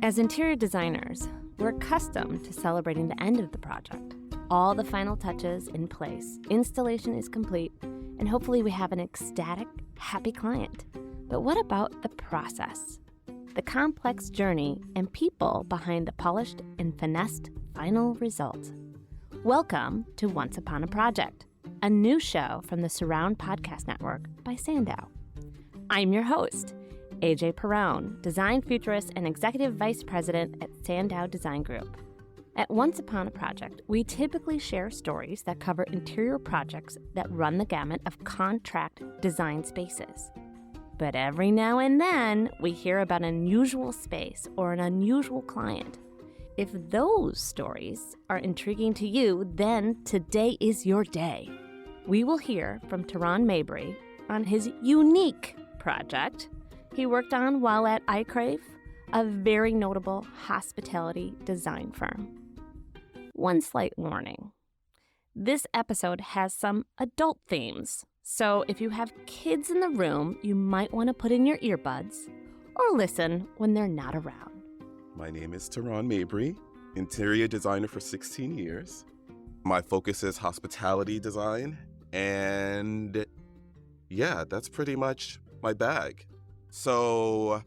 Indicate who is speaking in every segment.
Speaker 1: As interior designers, we're accustomed to celebrating the end of the project. All the final touches in place, installation is complete, and hopefully we have an ecstatic, happy client. But what about the process? The complex journey and people behind the polished and finessed final result. Welcome to Once Upon a Project, a new show from the Surround Podcast Network by Sandow. I'm your host, AJ Perrone, design futurist and executive vice president at Sandow Design Group. At Once Upon a Project, we typically share stories that cover interior projects that run the gamut of contract design spaces. But every now and then, we hear about an unusual space or an unusual client. If those stories are intriguing to you, then today is your day. We will hear from Taruan Mabry on his unique project he worked on while at iCrave, a very notable hospitality design firm. One slight warning. This episode has some adult themes, so if you have kids in the room, you might want to put in your earbuds or listen when they're not around.
Speaker 2: My name is Taruan Mabry, interior designer for 16 years. My focus is hospitality design, and yeah, that's pretty much my bag. So,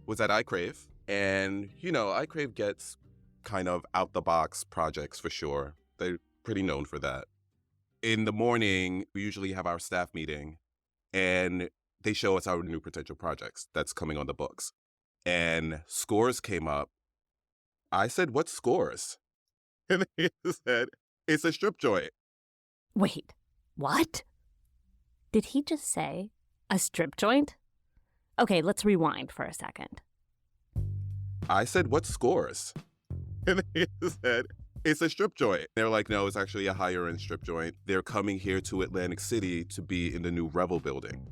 Speaker 2: was at iCrave, and iCrave gets kind of out-the-box projects for sure. They're pretty known for that. In the morning, we usually have our staff meeting, and they show us our new potential projects that's coming on the books. And scores came up. I said, "What scores?" And they said, "It's a strip joint."
Speaker 1: Wait, what? Did he just say a strip joint? Okay, let's rewind for a second.
Speaker 2: I said, "What scores?" And they said, "It's a strip joint." They're like, "No, it's actually a higher-end strip joint. They're coming here to Atlantic City to be in the new Revel building."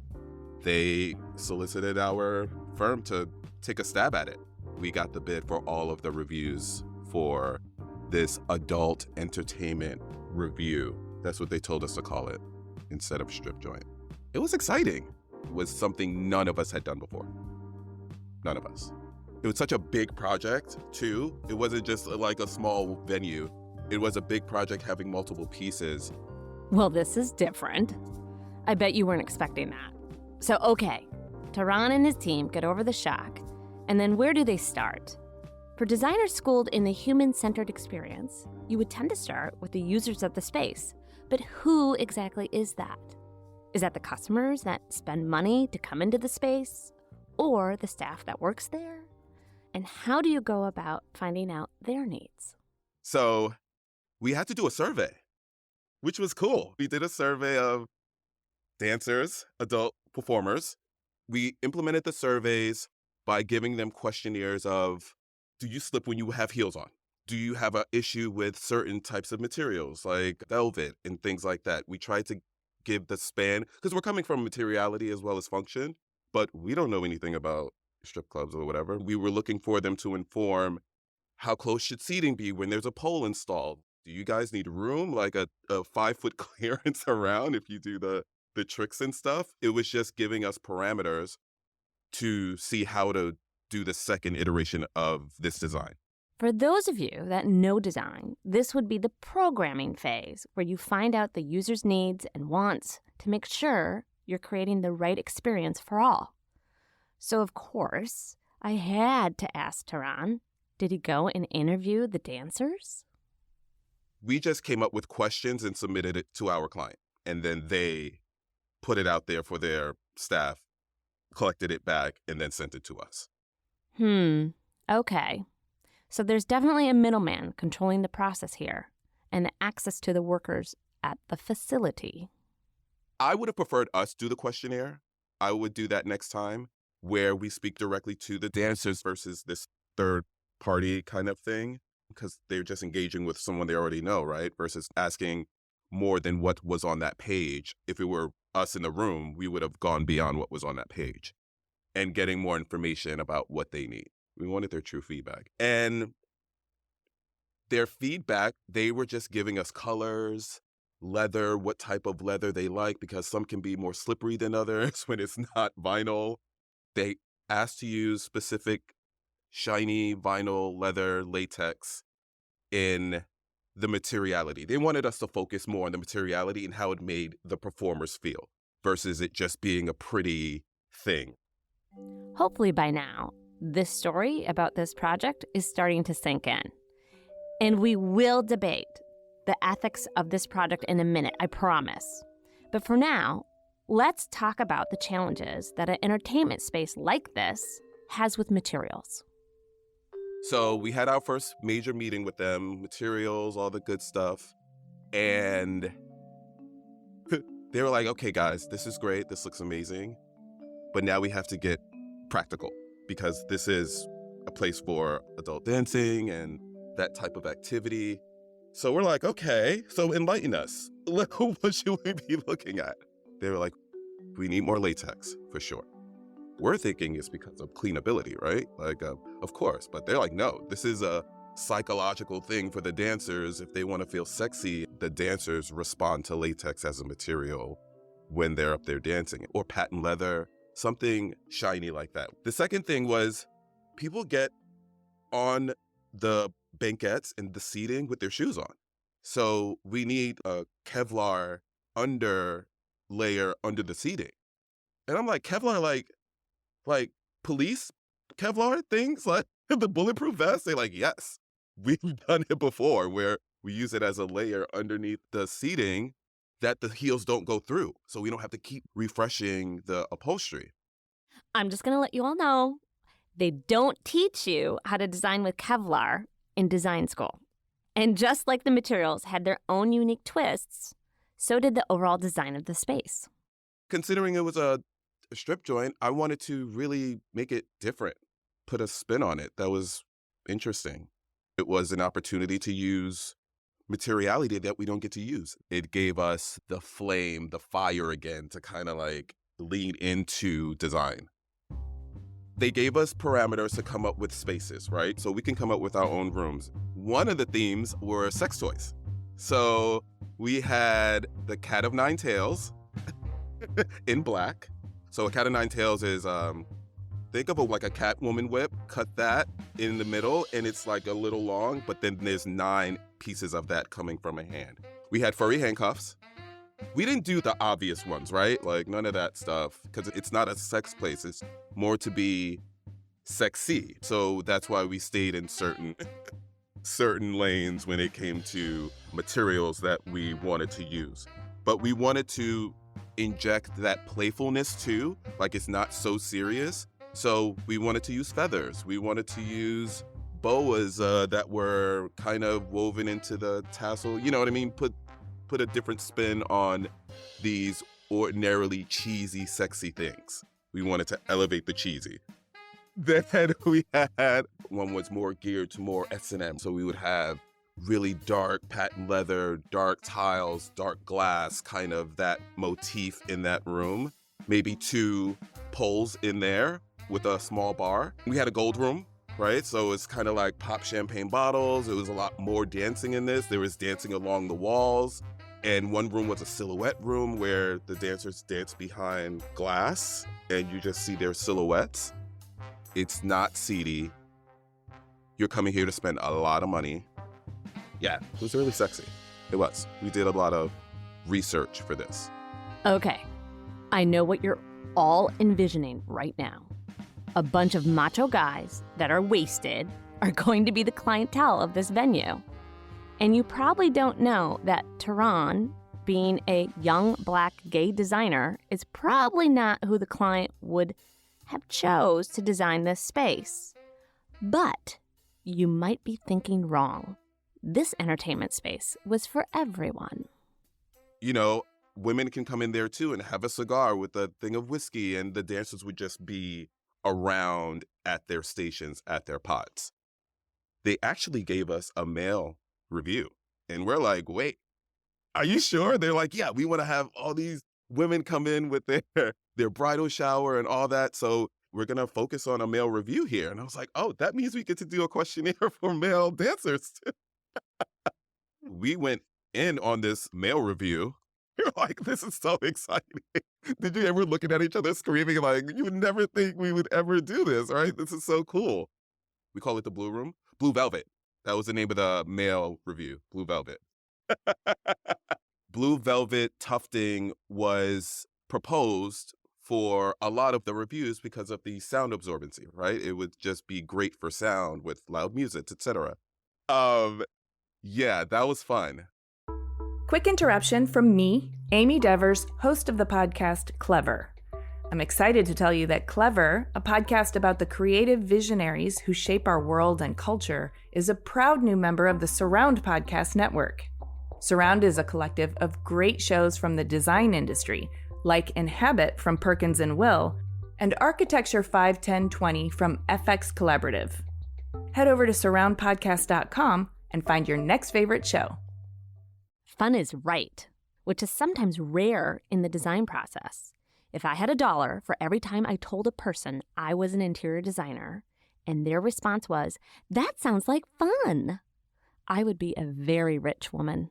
Speaker 2: They solicited our firm to take a stab at it. We got the bid for all of the reviews for this adult entertainment review. That's what they told us to call it instead of strip joint. It was exciting. It was something none of us had done before. None of us. It was such a big project, too. It wasn't just like a small venue. It was a big project having multiple pieces.
Speaker 1: Well, this is different. I bet you weren't expecting that. So, okay, Taruan and his team get over the shock, and then where do they start? For designers schooled in the human-centered experience, you would tend to start with the users of the space. But who exactly is that? Is that the customers that spend money to come into the space? Or the staff that works there? And how do you go about finding out their needs?
Speaker 2: So we had to do a survey, which was cool. We did a survey of dancers, adult performers. We implemented the surveys by giving them questionnaires of, do you slip when you have heels on? Do you have an issue with certain types of materials like velvet and things like that? We tried to give the span, because we're coming from materiality as well as function, but we don't know anything about strip clubs or whatever. We were looking for them to inform how close should seating be when there's a pole installed? Do you guys need room, like a 5-foot clearance around if you do the tricks and stuff? It was just giving us parameters to see how to do the second iteration of this design.
Speaker 1: For those of you that know design, this would be the programming phase where you find out the user's needs and wants to make sure you're creating the right experience for all. So, of course, I had to ask Taruan, did he go and interview the dancers?
Speaker 2: We just came up with questions and submitted it to our client, and then they put it out there for their staff, collected it back, and then sent it to us.
Speaker 1: Okay. So there's definitely a middleman controlling the process here and access to the workers at the facility.
Speaker 2: I would have preferred us do the questionnaire. I would do that next time, where we speak directly to the dancers versus this third party kind of thing, because they're just engaging with someone they already know, right? Versus asking more than what was on that page. If it were us in the room, we would have gone beyond what was on that page and getting more information about what they need. We wanted their true feedback. And their feedback, they were just giving us colors, leather, what type of leather they like, because some can be more slippery than others when it's not vinyl. They asked to use specific shiny vinyl, leather, latex in the materiality. They wanted us to focus more on the materiality and how it made the performers feel versus it just being a pretty thing.
Speaker 1: Hopefully by now, this story about this project is starting to sink in. And we will debate the ethics of this project in a minute, I promise. But for now, let's talk about the challenges that an entertainment space like this has with materials.
Speaker 2: So we had our first major meeting with them, materials, all the good stuff. And they were like, okay, guys, this is great. This looks amazing. But now we have to get practical because this is a place for adult dancing and that type of activity. So we're like, okay, so enlighten us. What should we be looking at? They were like, we need more latex for sure. We're thinking it's because of cleanability, right? Like, of course. But they're like, no, this is a psychological thing for the dancers. If they want to feel sexy, the dancers respond to latex as a material when they're up there dancing, or patent leather, something shiny like that. The second thing was people get on the banquettes and the seating with their shoes on. So we need a Kevlar under layer under the seating. And I'm like, Kevlar, like police Kevlar things, like the bulletproof vest? They're like, yes, we've done it before where we use it as a layer underneath the seating that the heels don't go through. So we don't have to keep refreshing the upholstery.
Speaker 1: I'm just going to let you all know, they don't teach you how to design with Kevlar in design school. And just like the materials had their own unique twists, so did the overall design of the space.
Speaker 2: Considering it was a strip joint, I wanted to really make it different, put a spin on it that was interesting. It was an opportunity to use materiality that we don't get to use. It gave us the flame, the fire again to kind of like lean into design. They gave us parameters to come up with spaces, right? So we can come up with our own rooms. One of the themes were sex toys. So we had the cat of nine tails in black. So a cat of nine tails is, think of like a Catwoman whip, cut that in the middle, and it's like a little long, but then there's 9 pieces of that coming from a hand. We had furry handcuffs. We didn't do the obvious ones, right? Like none of that stuff, because it's not a sex place. It's more to be sexy. So that's why we stayed in certain lanes when it came to materials that we wanted to use. But we wanted to inject that playfulness too, like it's not so serious. So we wanted to use feathers. We wanted to use boas that were kind of woven into the tassel. You know what I mean? Put a different spin on these ordinarily cheesy, sexy things. We wanted to elevate the cheesy. Then we had one was more geared to more S&M. So we would have really dark patent leather, dark tiles, dark glass, kind of that motif in that room. Maybe 2 poles in there with a small bar. We had a gold room, right? So it's kind of like pop champagne bottles. It was a lot more dancing in this. There was dancing along the walls. And one room was a silhouette room where the dancers dance behind glass and you just see their silhouettes. It's not seedy. You're coming here to spend a lot of money. Yeah, it was really sexy. It was. We did a lot of research for this.
Speaker 1: Okay, I know what you're all envisioning right now. A bunch of macho guys that are wasted are going to be the clientele of this venue. And you probably don't know that Taruan, being a young black gay designer, is probably not who the client would have chose to design this space. But you might be thinking wrong. This entertainment space was for everyone.
Speaker 2: You know, women can come in there too and have a cigar with a thing of whiskey, and the dancers would just be around at their stations, at their pods. They actually gave us a male review. And we're like, wait, are you sure? They're like, yeah, we want to have all these women come in with their bridal shower and all that. So we're going to focus on a male review here. And I was like, oh, that means we get to do a questionnaire for male dancers. We went in on this male review. You're like, this is so exciting. Did you ever looking at each other screaming like, you would never think we would ever do this, right? This is so cool. We call it the Blue Room. Blue Velvet. That was the name of the male review, Blue Velvet. Blue Velvet tufting was proposed for a lot of the reviews because of the sound absorbency, right? It would just be great for sound with loud music, etc. Yeah, that was fun.
Speaker 3: Quick interruption from me, Amy Devers, host of the podcast Clever. I'm excited to tell you that Clever, a podcast about the creative visionaries who shape our world and culture, is a proud new member of the Surround Podcast Network. Surround is a collective of great shows from the design industry, like Inhabit from Perkins & Will, and Architecture 51020 from FX Collaborative. Head over to surroundpodcast.com and find your next favorite show.
Speaker 1: Fun is right, which is sometimes rare in the design process. If I had $1 for every time I told a person I was an interior designer, and their response was, "That sounds like fun," I would be a very rich woman.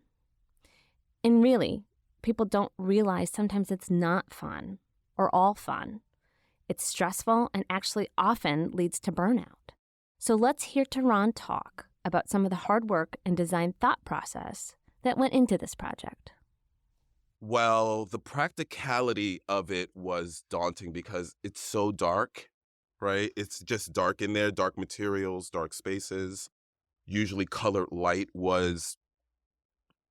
Speaker 1: And really, people don't realize sometimes it's not fun, or all fun. It's stressful and actually often leads to burnout. So let's hear Taruan talk about some of the hard work and design thought process that went into this project.
Speaker 2: Well, the practicality of it was daunting because it's so dark, right? It's just dark in there, dark materials, dark spaces. Usually colored light was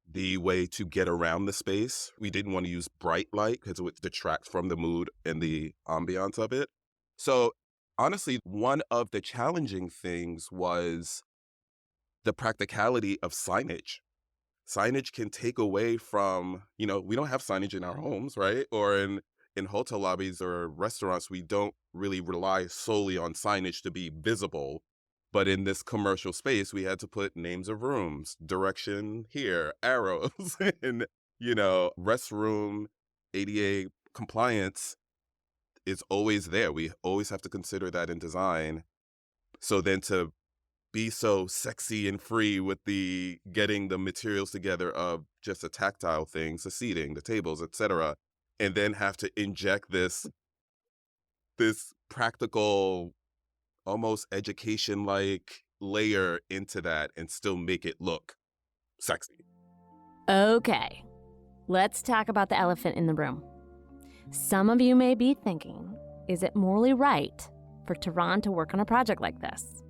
Speaker 2: the way to get around the space. We didn't want to use bright light because it would detract from the mood and the ambiance of it. So honestly, one of the challenging things was the practicality of signage. Signage can take away from, we don't have signage in our homes, right? Or in hotel lobbies or restaurants, we don't really rely solely on signage to be visible. But in this commercial space, we had to put names of rooms, direction here, arrows, and, restroom, ADA compliance is always there. We always have to consider that in design. So then to be so sexy and free with the getting the materials together of just the tactile things, the seating, the tables, etc., and then have to inject this practical, almost education-like layer into that and still make it look sexy.
Speaker 1: Okay, let's talk about the elephant in the room. Some of you may be thinking, is it morally right for Taruan to work on a project like this?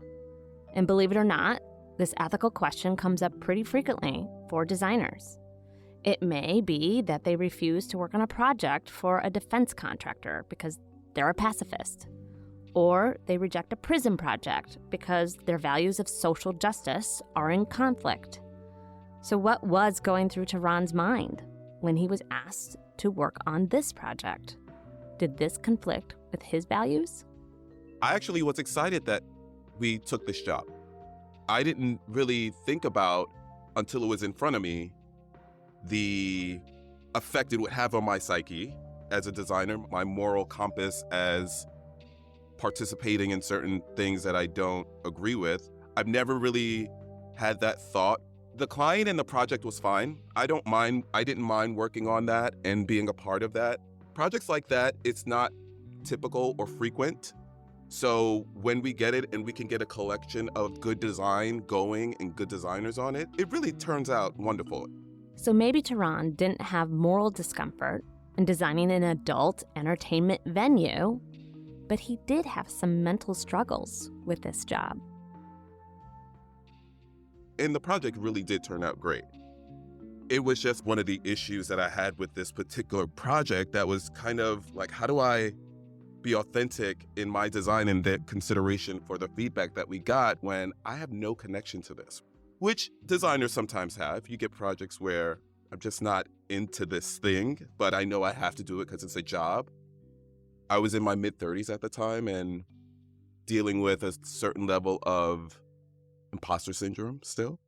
Speaker 1: And believe it or not, this ethical question comes up pretty frequently for designers. It may be that they refuse to work on a project for a defense contractor because they're a pacifist. Or they reject a prison project because their values of social justice are in conflict. So what was going through Taruan's mind when he was asked to work on this project? Did this conflict with his values?
Speaker 2: I actually was excited that we took this job. I didn't really think about, until it was in front of me, the effect it would have on my psyche as a designer, my moral compass as participating in certain things that I don't agree with. I've never really had that thought. The client and the project was fine. I didn't mind working on that and being a part of that. Projects like that, it's not typical or frequent. So when we get it and we can get a collection of good design going and good designers on it, it really turns out wonderful.
Speaker 1: So maybe Taruan didn't have moral discomfort in designing an adult entertainment venue, but he did have some mental struggles with this job.
Speaker 2: And the project really did turn out great. It was just one of the issues that I had with this particular project that was kind of like, how do I be authentic in my design and the consideration for the feedback that we got when I have no connection to this, which designers sometimes have. You get projects where I'm just not into this thing, but I know I have to do it because it's a job. I was in my mid-30s at the time and dealing with a certain level of imposter syndrome still.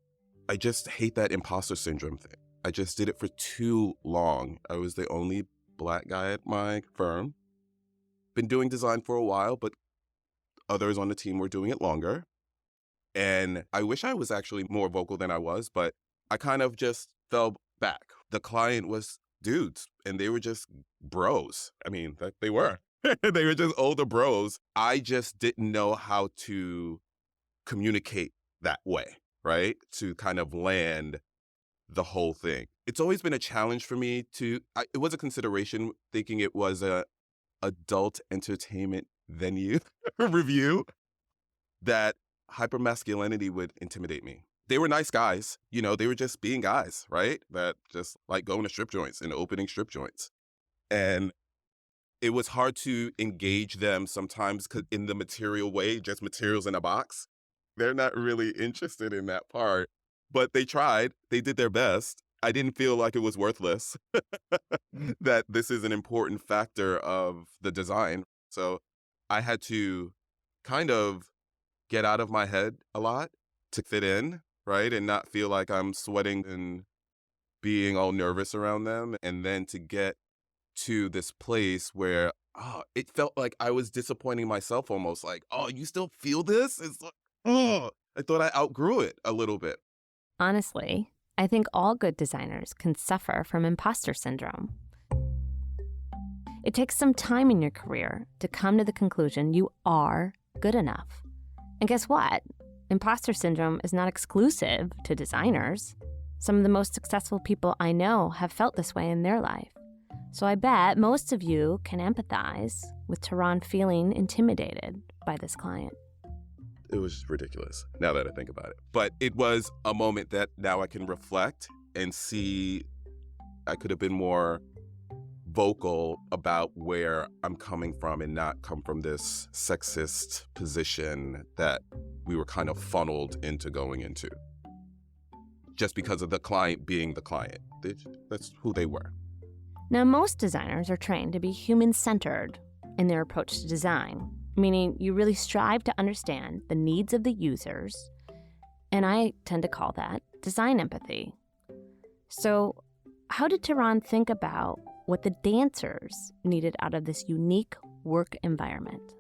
Speaker 2: I just hate that imposter syndrome thing. I just did it for too long. I was the only Black guy at my firm. Been doing design for a while, but others on the team were doing it longer. And I wish I was actually more vocal than I was, but I kind of just fell back. The client was dudes, and they were just bros. I mean, they were. They were just older bros. I just didn't know how to communicate that way, right? To kind of land the whole thing. It's always been a challenge for me it was a consideration thinking it was a adult entertainment venue review that hypermasculinity would intimidate me. They were nice guys, they were just being guys, right? That just like going to strip joints and opening strip joints. And it was hard to engage them sometimes in the material way, just materials in a box. They're not really interested in that part, but they tried. They did their best. I didn't feel like it was worthless, that this is an important factor of the design. So I had to kind of get out of my head a lot to fit in, right? And not feel like I'm sweating and being all nervous around them. And then to get to this place where it felt like I was disappointing myself almost, like, oh, you still feel this? It's like, oh, I thought I outgrew it a little bit.
Speaker 1: Honestly, I think all good designers can suffer from imposter syndrome. It takes some time in your career to come to the conclusion you are good enough. And guess what? Imposter syndrome is not exclusive to designers. Some of the most successful people I know have felt this way in their life. So I bet most of you can empathize with Taruan feeling intimidated by this client.
Speaker 2: It was ridiculous, now that I think about it. But it was a moment that now I can reflect and see I could have been more vocal about where I'm coming from and not come from this sexist position that we were kind of funneled into going into. Just because of the client being the client. That's who they were.
Speaker 1: Now, most designers are trained to be human-centered in their approach to design, meaning you really strive to understand the needs of the users, and I tend to call that design empathy. So how did Taruan think about what the dancers needed out of this unique work environment?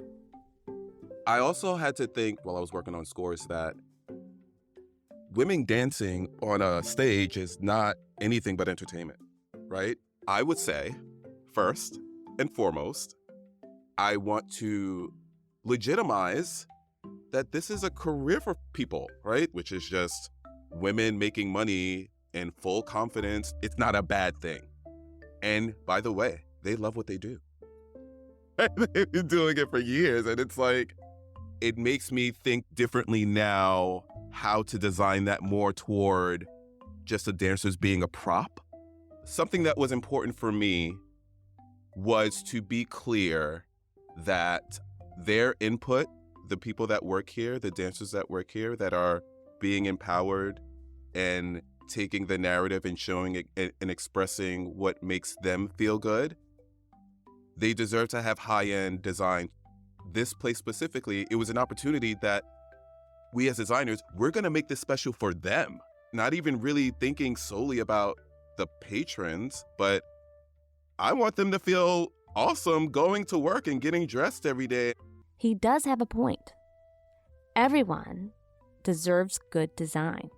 Speaker 2: I also had to think while I was working on scores that women dancing on a stage is not anything but entertainment, right? I would say, first and foremost, I want to legitimize that this is a career for people, right? Which is just women making money in full confidence. It's not a bad thing. And by the way, they love what they do. They've been doing it for years. And it's like, it makes me think differently now how to design that more toward just the dancers being a prop. Something that was important for me was to be clear that their input, the people that work here, the dancers that work here that are being empowered and taking the narrative and showing it and expressing what makes them feel good, they deserve to have high-end design. This place specifically, it was an opportunity that we as designers, we're gonna make this special for them. Not even really thinking solely about the patrons, but I want them to feel awesome going to work and getting dressed every day.
Speaker 1: He does have a point. Everyone deserves good design.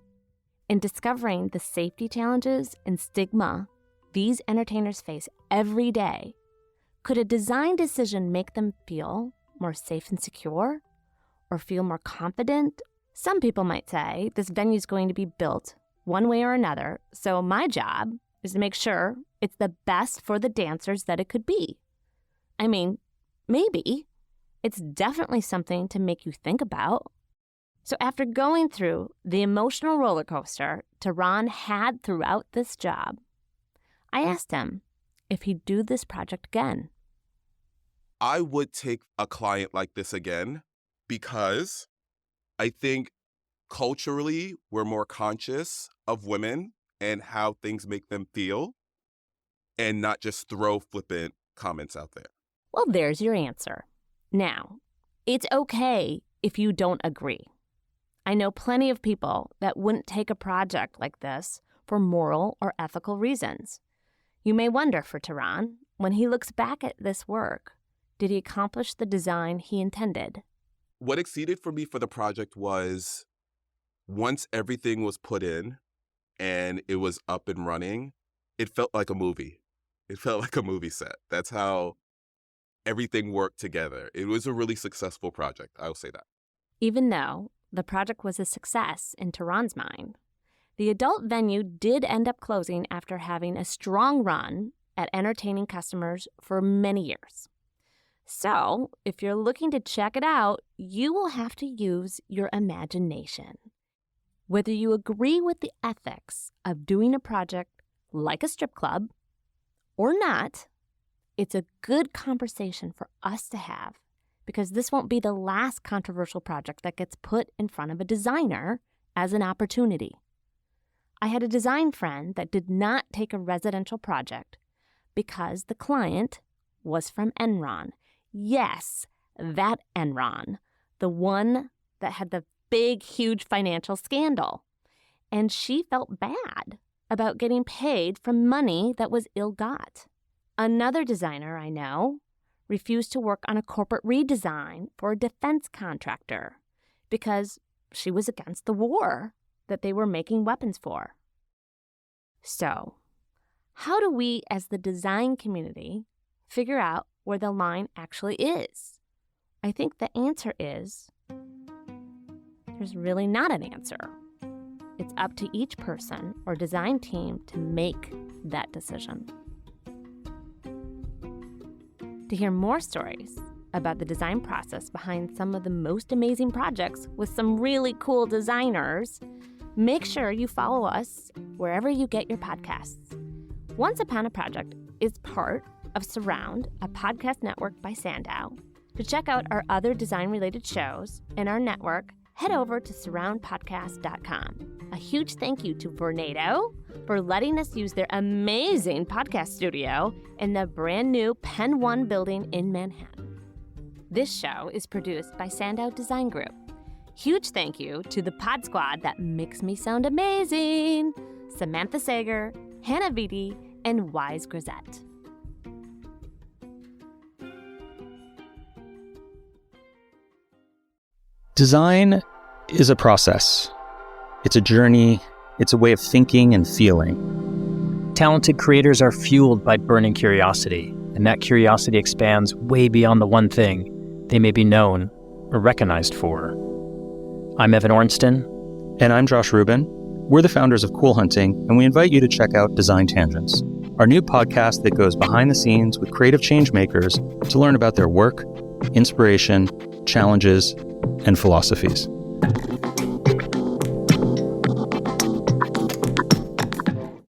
Speaker 1: In discovering the safety challenges and stigma these entertainers face every day, could a design decision make them feel more safe and secure or feel more confident? Some people might say this venue is going to be built one way or another, so my job is to make sure it's the best for the dancers that it could be. I mean, maybe. It's definitely something to make you think about. So after going through the emotional roller coaster Taruan had throughout this job, I asked him if he'd do this project again.
Speaker 2: I would take a client like this again because I think culturally we're more conscious of women and how things make them feel and not just throw flippant comments out there.
Speaker 1: Well, there's your answer. Now, it's okay if you don't agree. I know plenty of people that wouldn't take a project like this for moral or ethical reasons. You may wonder for Taruan, when he looks back at this work, did he accomplish the design he intended?
Speaker 2: What exceeded for me for the project was once everything was put in and it was up and running, it felt like a movie. It felt like a movie set. That's how everything worked together. It was a really successful project, I'll say that.
Speaker 1: Even though the project was a success in Taruan's mind. The adult venue did end up closing after having a strong run at entertaining customers for many years. So, if you're looking to check it out, you will have to use your imagination. Whether you agree with the ethics of doing a project like a strip club or not, it's a good conversation for us to have, because this won't be the last controversial project that gets put in front of a designer as an opportunity. I had a design friend that did not take a residential project because the client was from Enron. Yes, that Enron, the one that had the big, huge financial scandal. And she felt bad about getting paid from money that was ill-got. Another designer I know refused to work on a corporate redesign for a defense contractor because she was against the war that they were making weapons for. So, how do we as the design community figure out where the line actually is? I think the answer is there's really not an answer. It's up to each person or design team to make that decision. To hear more stories about the design process behind some of the most amazing projects with some really cool designers, make sure you follow us wherever you get your podcasts. Once Upon a Project is part of Surround, a podcast network by Sandow. To check out our other design-related shows in our network, head over to surroundpodcast.com. A huge thank you to Vornado for letting us use their amazing podcast studio in the brand new Pen 1 building in Manhattan. This show is produced by Sandow Design Group. Huge thank you to the Pod Squad that makes me sound amazing: Samantha Sager, Hannah Vitti, and Wise Grisette.
Speaker 4: Design is a process. It's a journey. It's a way of thinking and feeling.
Speaker 5: Talented creators are fueled by burning curiosity, and that curiosity expands way beyond the one thing they may be known or recognized for. I'm Evan Ornston.
Speaker 4: And I'm Josh Rubin. We're the founders of Cool Hunting, and we invite you to check out Design Tangents, our new podcast that goes behind the scenes with creative change makers to learn about their work, inspiration, challenges, and philosophies.